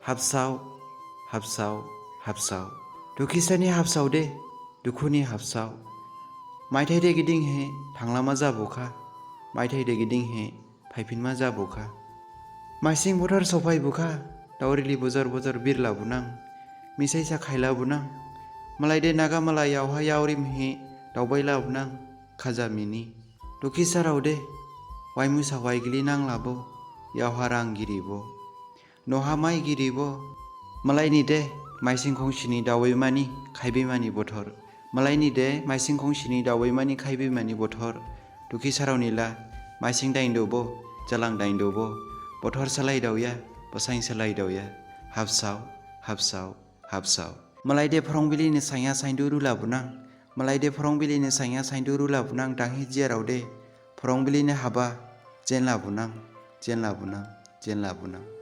हाबसाव हाबसाव हाबसाव दुखिसानि हाबसाव दे दुखुनि हाबसाव मायथाइदे गिदिं हे थांलामा जाबोखा मायथाइदे गिदिं हे फायफिनमा जाबोखा माइसिं बोथोर सफाय बुखा दावरिलि बजर बजर बिरला बुनां मिसाइसा खायला बुनां मलायदे नागा मलायावहा यावरिम हे दावबायला बुनां खाजा मिनि दुखिसाराव दे वायमुसा वायगिलि नांलाबो यावहा रां गिरिबो नहा माइ गिरिबो मलायनि दे माइसिं खंसिनि दावैमानि खायबैमानि बोथोर मलायनि दे माइसिं खंसिनि दावैमानि खायबैमानि बोथोर दुखिसाराव निला माइसिं दाइनदोबो जालां दाइनदोबो बोथोर सालायदावया बसाइन सालायदावया हाबसाव हाबसाव हाबसाव मलायदे फरंबिलिनि साया साइन्दु रुला बुनां मलायदे फरंबिलिनि साया साइन्दु रुला बुनां दांहि जियाराव दे फरंबिलिनि हाबा जेनला बुनां जेनला बुनां जेनला बुनां